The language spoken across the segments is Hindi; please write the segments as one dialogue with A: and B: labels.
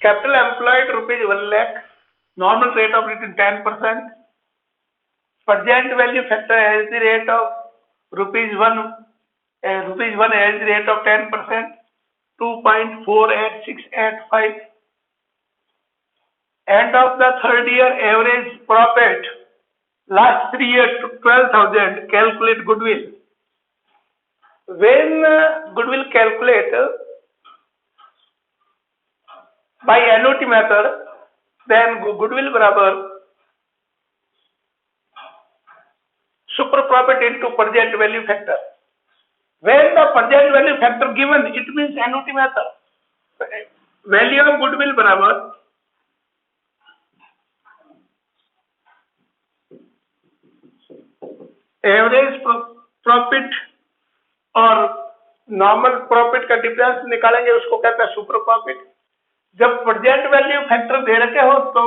A: capital employed rupees 1 lakh, normal rate of return 10%, present value factor has the rate of rupees 1 has the rate of 10%, 2.48685. End of the third year average profit, last 3 years 12,000, calculate goodwill. When goodwill calculate by annuity method, then goodwill बराबर super profit into present value factor. When the present value factor given, it means annuity method. Value of goodwill बराबर एवरेज प्रॉफिट और नॉर्मल प्रॉफिट का डिफरेंस निकालेंगे, उसको कहते हैं सुपर प्रॉफिट। जब प्रेजेंट वैल्यू फैक्टर दे रखे हो तो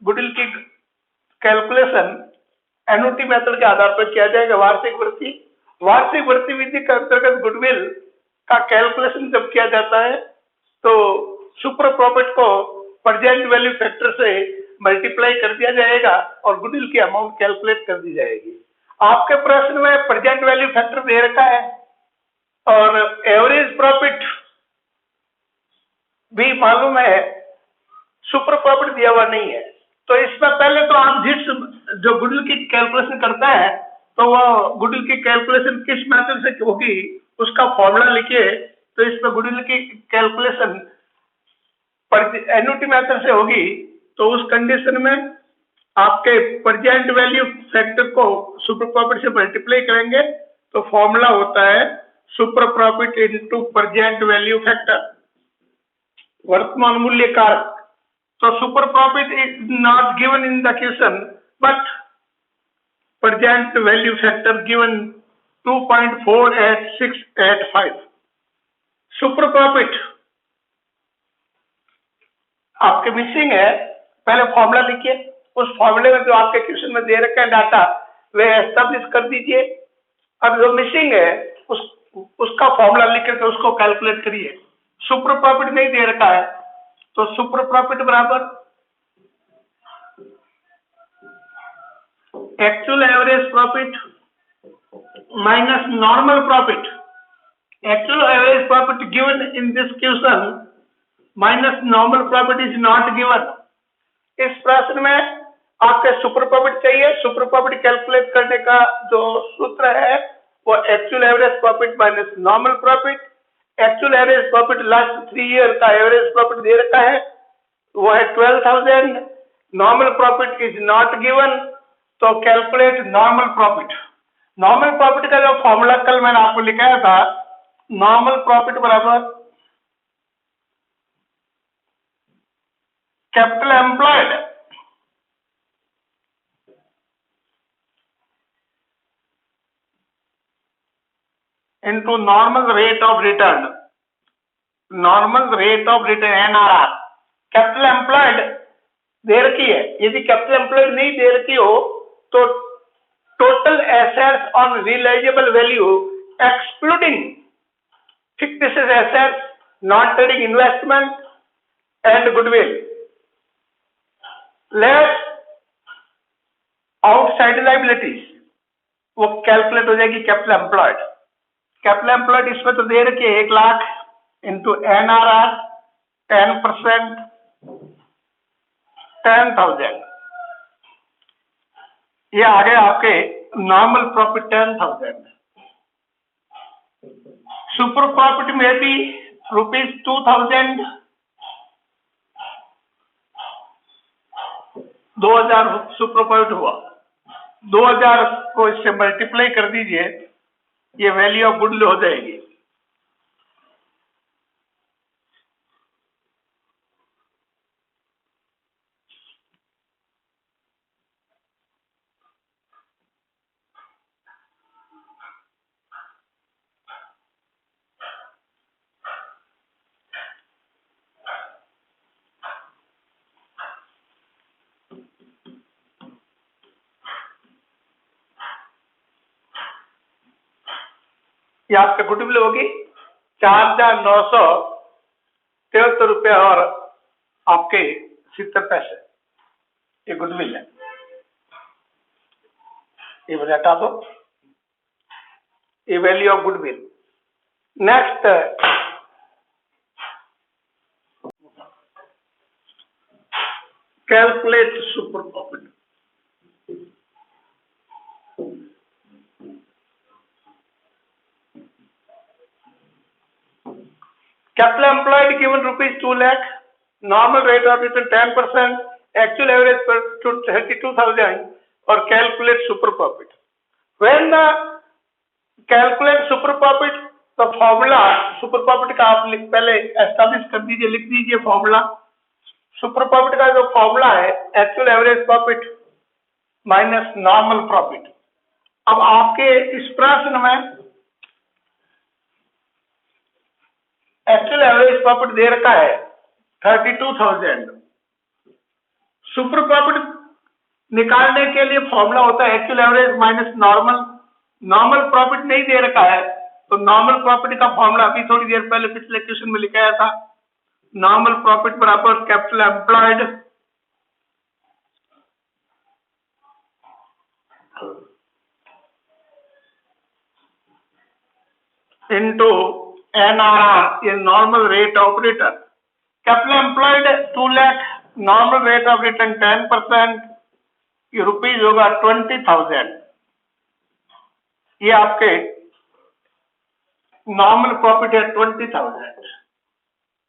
A: गुडविल की कैलकुलेशन एन्युटी मेथड के आधार पर किया जाएगा। वार्षिक वृद्धि विधि के अंतर्गत गुडविल का कैलकुलेशन जब किया जाता है तो सुपर प्रॉफिट को प्रेजेंट वैल्यू फैक्टर से मल्टीप्लाई कर दिया जाएगा और गुडविल की अमाउंट कैलकुलेट कर दी जाएगी। आपके प्रश्न में प्रेजेंट वैल्यू फैक्टर दे रखा है और एवरेज प्रॉफिट भी मालूम है, सुपर प्रॉफिट दिया हुआ नहीं है। तो इसमें पहले तो आप जो गुडविल की कैलकुलेशन करता है तो वो गुडविल की कैलकुलेशन किस मेथड से होगी उसका फॉर्मूला लिखिए। तो इसमें गुडविल की कैलकुलेशन एन्युटी मेथड से होगी तो उस कंडीशन में आपके प्रेजेंट वैल्यू फैक्टर को सुपर प्रॉफिट से मल्टीप्लाई करेंगे तो फॉर्मूला होता है super profit into present value factor, वर्तमान मूल्य कारक। तो super profit is not given in the question but present value factor given 2.48685। Super profit आपके मिसिंग है, पहले फॉर्मूला लिखिए। उस फॉर्मूले में जो आपके क्वेश्चन में दे रखे हैं डाटा वे एस्टेब्लिश कर दीजिए। अब जो मिसिंग है उसका फॉर्मूला लिख के उसको कैलकुलेट करिए। सुपर प्रॉफिट नहीं दे रखा है तो सुपर प्रॉफिट बराबर actual average profit minus normal profit. Actual average profit given in this question minus normal profit is not given. इस प्रश्न में आपके सुपर प्रॉफिट चाहिए। सुपर प्रॉफिट कैलकुलेट करने का जो सूत्र है वो actual average profit minus normal profit. Actual average profit last 3 year का एवरेज प्रॉफिट दे रखा है वो है 12,000। Normal profit is not given तो calculate normal profit. Normal profit का जो फॉर्मूला कल मैंने आपको लिखाया था, नॉर्मल प्रॉफिट बराबर capital employed into normal rate of return, NRR। Capital employed दे रखी है, यदि कैपिटल एम्प्लॉयड नहीं दे रखी हो तो total assets on realisable value excluding fictitious assets, non trading investment and goodwill less outside liabilities, वो कैलकुलेट हो जाएगी कैपिटल एम्प्लॉयड। कैपिटल एम्प्लॉयड इसमें तो दे रखी है 1 लाख इंटू NRR 10%, 10,000। ये आ गए आपके नॉर्मल प्रॉफिट 10,000। सुपर प्रॉफिट में भी रुपीज 2,000, 2,000 सुपर प्रॉफिट हुआ। 2,000 को इससे मल्टीप्लाई कर दीजिए, ये वैल्यू ऑफ गुडविल हो जाएगी। ये आपके गुडविल होगी 4,973 रुपये और आपके 70 पैसे, ये गुडविल है, ये मुझे हटा दो, ये value of goodwill. Next, calculate super profit. Capital employed given rupees 2 lakh, normal rate of return 10%, actual average per to 32,000, or calculate super profit. When the calculate super profit, the formula super profit का आप पहले एस्टैब्लिश कर दीजिए, लिख दीजिए फॉर्मूला। सुपर प्रॉफिट का जो फॉर्मूला है actual average profit minus normal profit. अब आपके इस प्रश्न में एक्चुअल एवरेज प्रॉफिट दे रखा है 32,000। सुपर प्रॉफिट निकालने के लिए फॉर्मूला होता है actual average minus normal. Normal profit नहीं दे रखा है तो नॉर्मल प्रॉफिट का फॉर्मूला अभी थोड़ी देर पहले पिछले क्वेश्चन में लिखाया था, नॉर्मल प्रॉफिट बराबर कैपिटल एम्प्लॉयड इनटू NRR, ये normal rate of return. Capital employed 2 lakh, normal rate of return 10%, ये रुपीज होगा 20,000। ये आपके नॉर्मल प्रॉफिट है 20,000,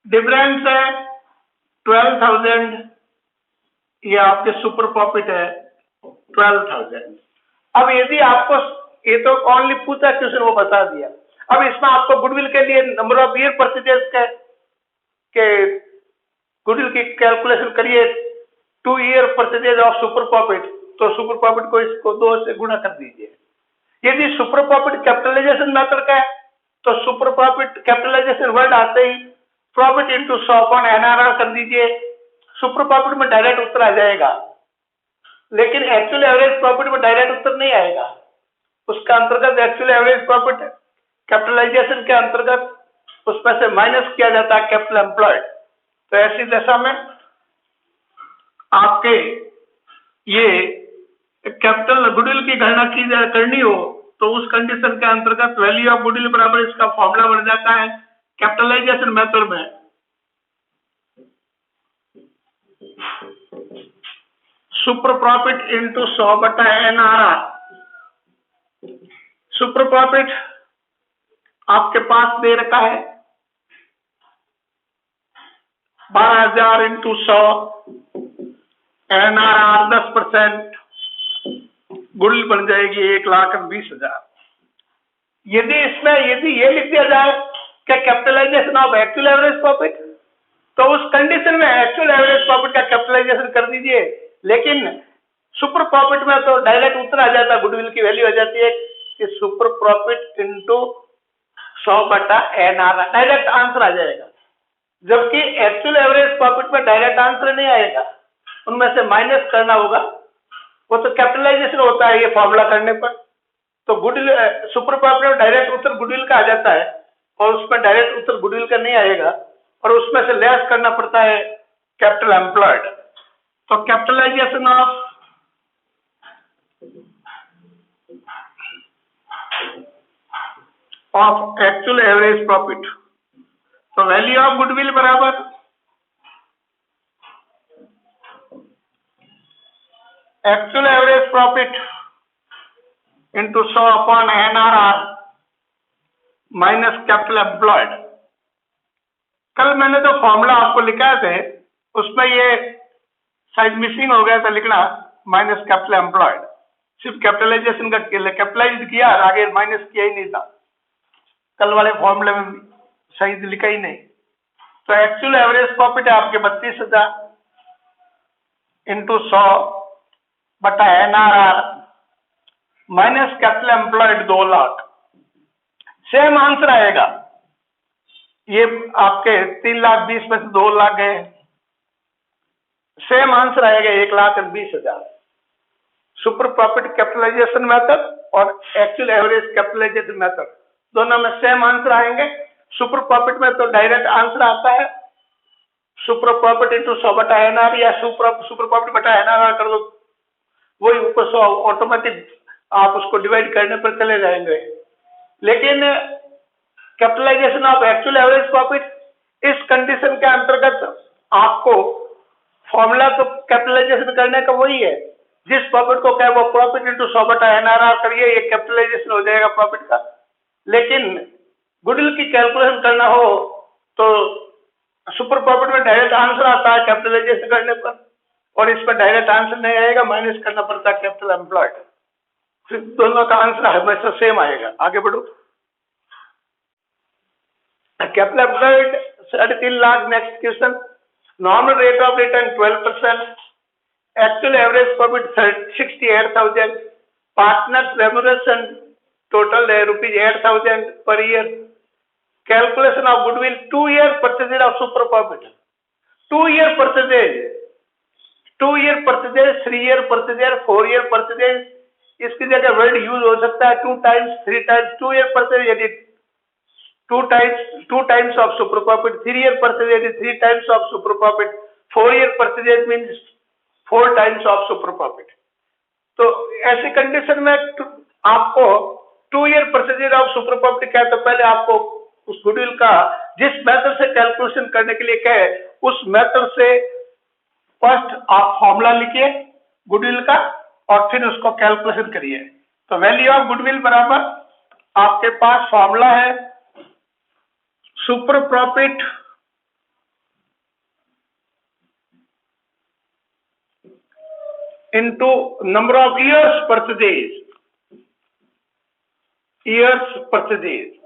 A: डिफरेंस है 12,000, ये आपके सुपर प्रॉफिट है 12,000। अब यदि आपको ये तो ओनली पूछा क्वेश्चन वो बता दिया, अब इसमें आपको गुडविल के लिए नंबर ऑफ ईयर परसेंटेज के गुडविल की कैलकुलेशन करिए, 2 year percentage of super profit, तो सुपर प्रॉफिट को इसको 2 से गुणा कर दीजिए। यदि सुपर प्रॉफिट कैपिटलाइजेशन मेथड का है तो सुपर प्रॉफिट कैपिटलाइजेशन वर्ड आते ही प्रॉफिट इंटू 100 अपॉन NRR कर दीजिए, सुपर प्रॉफिट में डायरेक्ट उत्तर आ जाएगा। लेकिन एक्चुअल एवरेज प्रॉफिट में डायरेक्ट उत्तर नहीं आएगा, उसका अंतर्गत एक्चुअल एवरेज प्रॉफिट कैपिटलाइजेशन के अंतर्गत उसमें से माइनस किया जाता है कैपिटल एम्प्लॉयड। तो ऐसी दशा में आपके ये कैपिटल गुडविल की गणना करनी हो तो उस कंडीशन के अंतर्गत वैल्यू ऑफ गुडविल बराबर इसका फॉर्मूला बन जाता है कैपिटलाइजेशन मेथड में सुपर प्रॉफिट इंटू 100 बटा NRR। सुपर प्रॉफिट आपके पास दे रखा है 12,000 इंटू 100, NRR 10%, गुडविल बन जाएगी 1,20,000। यदि ये लिख दिया जाए कि capitalisation of actual average profit, तो उस कंडीशन में एक्चुअल एवरेज प्रॉफिट का कैपिटलाइजेशन कर दीजिए, लेकिन सुपर प्रॉफिट में तो डायरेक्ट उत्तर आ जाता है, गुडविल की वैल्यू आ जाती है कि सुपर प्रॉफिट इंटू 100 बटा NRR, डायरेक्ट आंसर आ जाएगा। जबकि एक्चुअल एवरेज प्रॉफिट में डायरेक्ट आंसर नहीं आएगा, उनमें से माइनस करना होगा, वो तो कैपिटलाइजेशन होता है ये फॉर्मूला करने पर। तो गुडविल सुपर प्रॉफिट में डायरेक्ट उत्तर गुडविल का आ जाता है और उसमें डायरेक्ट उत्तर गुडविल का नहीं आएगा और उसमें से लेस करना पड़ता है कैपिटल एम्प्लॉयड। तो capitalisation of actual average profit, तो वैल्यू ऑफ गुडविल बराबर actual average profit into 100 upon NRR minus capital employed. कल मैंने जो फॉर्मूला आपको लिखा थे उसमें ये साइड मिसिंग हो गया था लिखना, माइनस कैपिटल एम्प्लॉयड, सिर्फ कैपिटलाइजेशन का कैपिटलाइज किया, आगे माइनस किया ही नहीं था, कल वाले फॉर्मूले में सही लिखा ही नहीं। तो एक्चुअल एवरेज प्रॉफिट है आपके 32,000 इंटू 100 बटा NRR minus capital employed 2 lakh, same answer आएगा। ये आपके 3,20,000 में से 2 लाख गए, सेम आंसर आएगा 1,20,000। सुपर प्रॉफिट कैपिटलाइजेशन मेथड और एक्चुअल एवरेज कैपिटलाइजेशन मेथड दोनों में सेम आंसर आएंगे। सुपर प्रॉफिट में तो डायरेक्ट आंसर आता है सुपर प्रॉफिट इंटू 100 बटा एनआर या सुपर प्रॉफिट बटा एनआर कर दो, वही ऊपर 100 ऑटोमेटिक आप उसको डिवाइड करने पर चले जाएंगे। लेकिन capitalisation of actual average profit, इस कंडीशन के अंतर्गत आपको फॉर्मूला तो कैपिटलाइजेशन करने का वही है, जिस प्रॉफिट को क्या वो प्रॉफिट इंटू 100 बटा एनआरआर करिए, ये कैपिटलाइजेशन हो जाएगा प्रॉफिट का। लेकिन गुडविल की कैलकुलेशन करना हो तो सुपर प्रॉफिट में डायरेक्ट आंसर आता है कैपिटलाइजेशन करने पर, और इसमें डायरेक्ट आंसर नहीं आएगा, माइनस करना पड़ता है कैपिटल एम्प्लॉयड, फिर दोनों का आंसर हमेशा सेम आएगा। आगे बढ़ो। Capital employed 3.5 lakh. Next question, normal rate of return 12%, actual average profit 68,000, partners remuneration total rupees 8,000 per year, calculation of goodwill, 2-year purchase of super profit, 2-year purchase, 2-year purchase, 3-year purchase, 4-year purchase, इसकी जगह वर्ड यूज हो सकता है 2 times, 3 times, 2-year purchase यदि 2 times of super profit, 3-year purchase यदि 3 times of super profit, 4-year purchase means 4 times of super profit। तो ऐसी कंडीशन में आपको 2-year percentage of super profit क्या है, तो पहले आपको उस गुडविल का जिस मेथड से कैलकुलेशन करने के लिए कहे उस मेथड से फर्स्ट आप फॉर्मूला लिखिए गुडविल का और फिर उसको कैलकुलेशन करिए। तो वैल्यू ऑफ गुडविल बराबर आपके पास फॉर्मूला है super profit into number of years purchased, years purchased।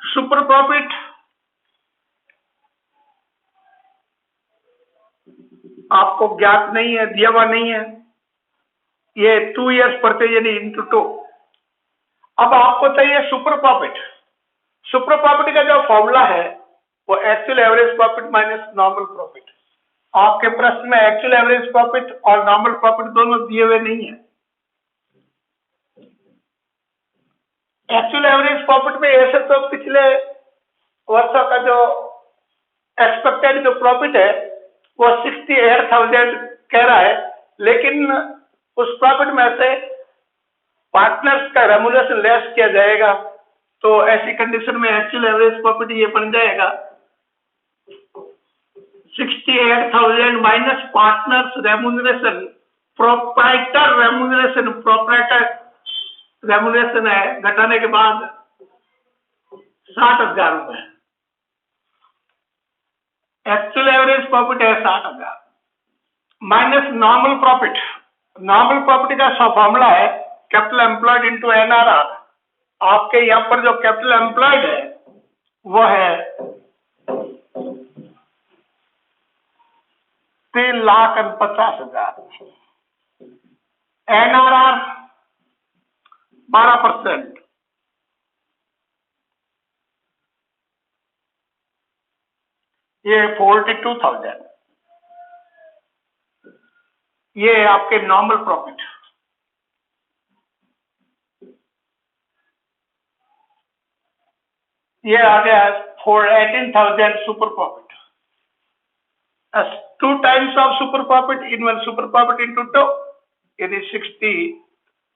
A: Super profit आपको ज्ञात नहीं है, दिया हुआ नहीं है, ये 2 years परचेज यानी इंटू 2। अब आपको चाहिए सुपर प्रॉफिट। सुपर प्रॉफिट का जो फॉर्मूला है वो actual average profit minus normal profit. आपके प्रश्न में एक्चुअल एवरेज प्रॉफिट और नॉर्मल प्रॉफिट दोनों दिए हुए नहीं है। एक्चुअल एवरेज प्रॉफिट में ऐसे तो पिछले वर्षों का जो एक्सपेक्टेड जो प्रॉफिट है वो 68,000 कह रहा है, लेकिन उस प्रॉफिट में से पार्टनर्स का रेम्यूनरेशन लेस किया जाएगा, तो ऐसी कंडीशन में एक्चुअल एवरेज प्रॉफिट ये बन जाएगा 68,000 minus partners remuneration, proprietor remuneration, proprietor remuneration है घटाने के बाद 60,000 रुपए। एक्चुअल एवरेज प्रॉफिट है 60,000 minus normal profit. Normal profit का फॉर्मूला है कैपिटल एम्प्लॉयड इंटू एनआरआर। आपके यहां पर जो कैपिटल एम्प्लॉयड है वो है 3,50,000, एनआरआर 12%, ये 42,000, ये आपके नॉर्मल प्रॉफिट। ये आ गया 18,000 super profit. 2 times of super profit in one super profit into 2, it is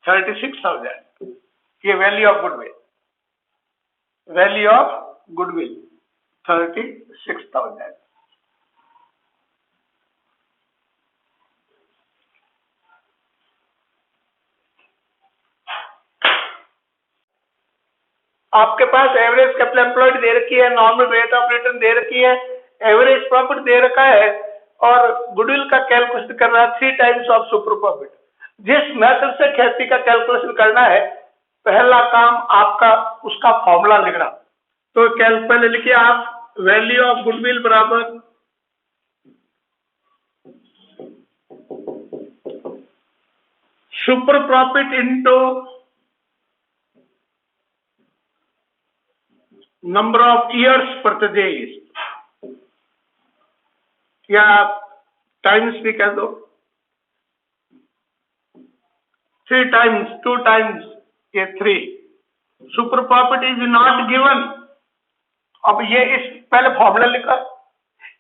A: 36,000। ये value of goodwill, value of goodwill 36,000। आपके पास एवरेज कैपिटल एम्प्लॉयड दे रखी है, नॉर्मल रेट ऑफ रिटर्न दे रखी है, एवरेज प्रॉफिट दे रखा है और गुडविल का कैलकुलेशन करना है 3 टाइम्स ऑफ सुपर प्रॉफिट। जिस मेथड से खेती का कैलकुलेशन करना है, पहला काम आपका उसका फॉर्मूला लिखना। तो पहले लिखिए आप वैल्यू ऑफ गुडविल बराबर super profit into number of years purchase, या टाइम्स भी कह दो, 3 times, 2 times, ये 3। Super profit is not given, अब ये इस पहले फॉर्मूला लिखा,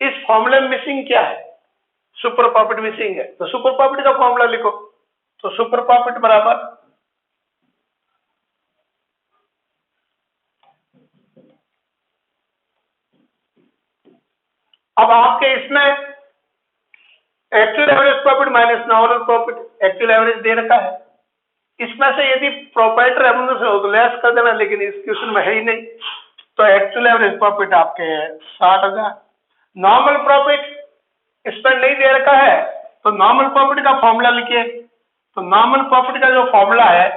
A: इस फॉर्मूले में मिसिंग क्या है? सुपर प्रॉफिट मिसिंग है, तो सुपर प्रॉफिट का फॉर्मूला लिखो। तो सुपर प्रॉफिट बराबर अब आपके इसमें actual average profit minus normal profit, actual average दे रखा है। इसमें से यदि प्रोप्राइटर रेवेन्यू हो तो लेस कर देना, लेकिन इस क्वेश्चन में है ही नहीं। तो एक्चुअल एवरेज प्रॉफिट आपके 60,000। नॉर्मल प्रॉफिट इसमें नहीं दे रखा है, तो नॉर्मल प्रॉफिट का फॉर्मूला लिखिए। तो नॉर्मल प्रॉफिट का जो फॉर्मूला है,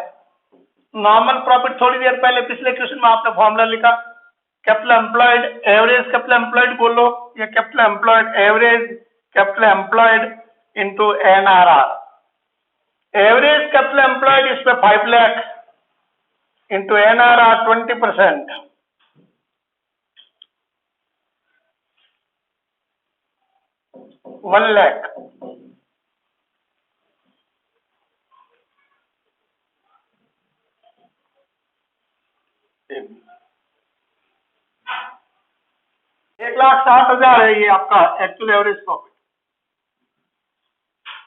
A: नॉर्मल प्रॉफिट थोड़ी देर पहले पिछले क्वेश्चन में आपने फॉर्मूला लिखा, capital employed average capital employed बोलो, या capital employed average capital employed into NRR. Average capital employed इस पे 5 लाख इंटू एनआरआर 20%, 1 लाख। एक 1,60,000 है ये आपका एक्चुअल एवरेज प्रॉफिट।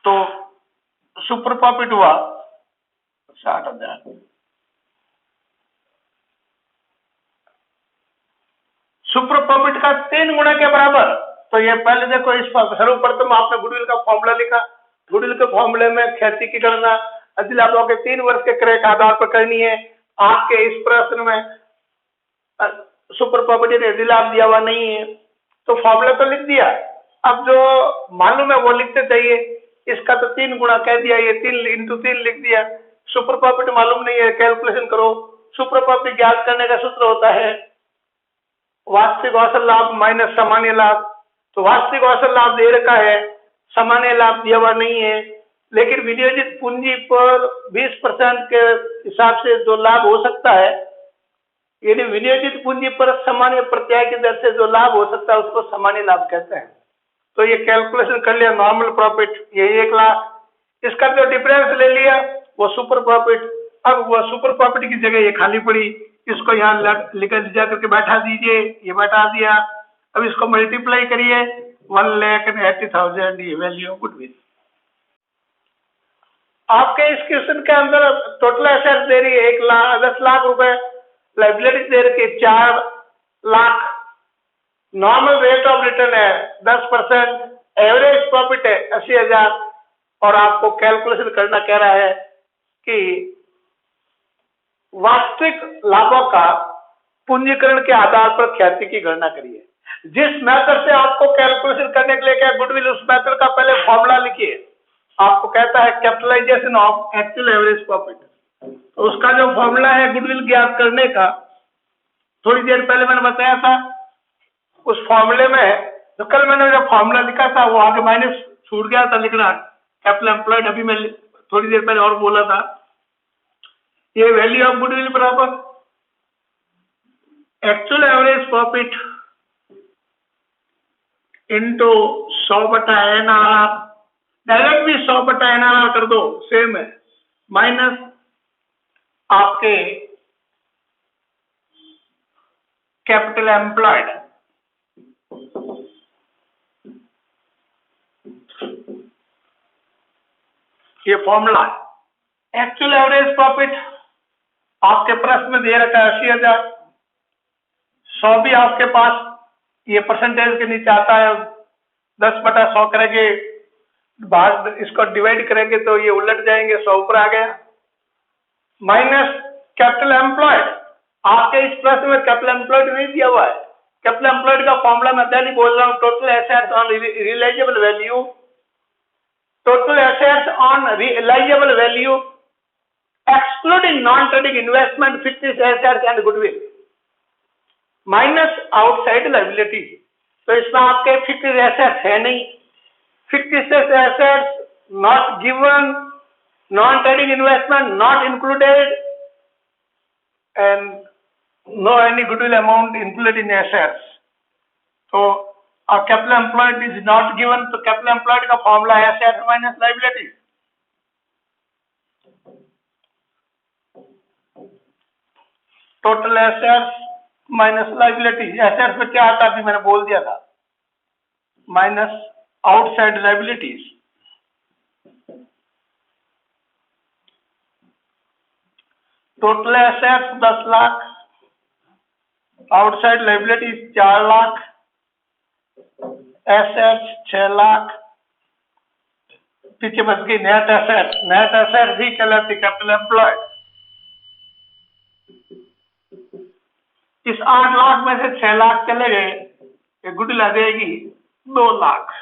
A: तो सुपर प्रॉफिट हुआ 60,000। सुपर प्रॉफिट का 3 गुना के बराबर। तो ये पहले देखो, इस सर्वप्रथम आपने गुडविल का फॉर्मूला लिखा। गुडविल के फॉर्मूले में ख्याति की गणना अधिलाभों के 3 वर्ष के क्रय के आधार पर करनी है। आपके इस प्रश्न में सुपर प्रॉपर्टी अधिलाभ दिया हुआ नहीं है, तो फॉर्मूला तो लिख दिया। अब जो मालूम है वो लिखते चाहिए। इसका तो 3 गुना कह दिया, ये 3 इंटू 3 लिख दिया। सुपर प्रॉफिट मालूम नहीं है, कैलकुलेशन करो। सुपर प्रॉफिट ज्ञात करने का सूत्र होता है वास्तविक औसत लाभ माइनस सामान्य लाभ। तो वास्तविक औसत लाभ दे रखा है, सामान्य लाभ दिया हुआ नहीं है, लेकिन विनियोजित पूंजी पर 20% के हिसाब से जो लाभ हो सकता है, यदि विनियोजित पूंजी पर सामान्य प्रत्याय की दर से जो लाभ हो सकता है उसको सामान्य लाभ कहते हैं। तो ये कैलकुलेशन कर लिया, नॉर्मल प्रॉफिट ये 1 लाख, इसका जो डिफरेंस ले लिया वो सुपर प्रॉफिट। अब वो सुपर प्रॉफिट की जगह ये खाली पड़ी, इसको यहाँ लेकर जा करके बैठा दीजिए, ये बैठा दिया। अब इसको मल्टीप्लाई करिए, 1,80,000 ये वैल्यू ऑफ गुडविल। आपके इस क्वेश्चन के अंदर टोटल एसेट्स दे रही है 10 लाख रुपए, लाइबिलिटीज दे रखी है 4 lakh, normal rate of return है 10%, एवरेज प्रॉफिट है 80,000, और आपको कैलकुलेशन करना कह रहा है कि वास्तविक लाभों का पूंजीकरण के आधार पर ख्याति की गणना करिए। जिस मेथड से आपको कैलकुलेशन करने के लिए क्या गुडविल, उस मेथड का पहले फॉर्मूला लिखिए। आपको कहता है capitalisation of actual average profit, तो उसका जो फॉर्मूला है गुडविल ज्ञात करने का, थोड़ी देर पहले मैंने बताया था। उस फॉर्मूले में जो कल मैंने जो फॉर्मूला लिखा था वो आगे माइनस छूट गया था लिखना, कैपिटल एम्प्लॉयड अभी मैं थोड़ी देर पहले और बोला था। ये वैल्यू ऑफ गुडविल बराबर actual average profit into 100/NRR, direct भी 100/NRR कर दो, सेम है, माइनस आपके कैपिटल एम्प्लॉयड, ये फॉर्मूला है। एक्चुअल एवरेज प्रॉफिट आपके प्रश्न में दे रखा है 80,000, 100 भी आपके पास ये परसेंटेज के नीचे आता है, 10/100 करेंगे, बाद इसको डिवाइड करेंगे तो ये उलट जाएंगे, 100 ऊपर आ गया, माइनस कैपिटल एम्प्लॉयड। आपके इस प्रश्न में कैपिटल एम्प्लॉयड नहीं दिया हुआ है। कैपिटल एम्प्लॉयड का फॉर्मूला मैं पहले बोल रहा हूँ, total assets on realisable value, total assets on realisable value excluding non trading investment, fixed assets and goodwill, minus outside liability. तो इसमें आपके फिक्स्ड एसेट्स है नहीं, fixed assets not given, non trading investment not included, and no any goodwill amount included in assets. So a capital employed is not given, तो capital employed का formula है assets minus liability। total assets minus liability, assets में क्या आता अभी मैंने बोल दिया था, minus outside liabilities. Total assets 10 lakh, outside liabilities 4 lakh, assets 6 lakh, पीछे बच गई नेट एसेट। नेट एसेट भी कहलाती कैपिटल एम्प्लॉयड। इस 8 लाख में से 6 लाख चले गए, ये गुडविल आ जाएगी 2 लाख।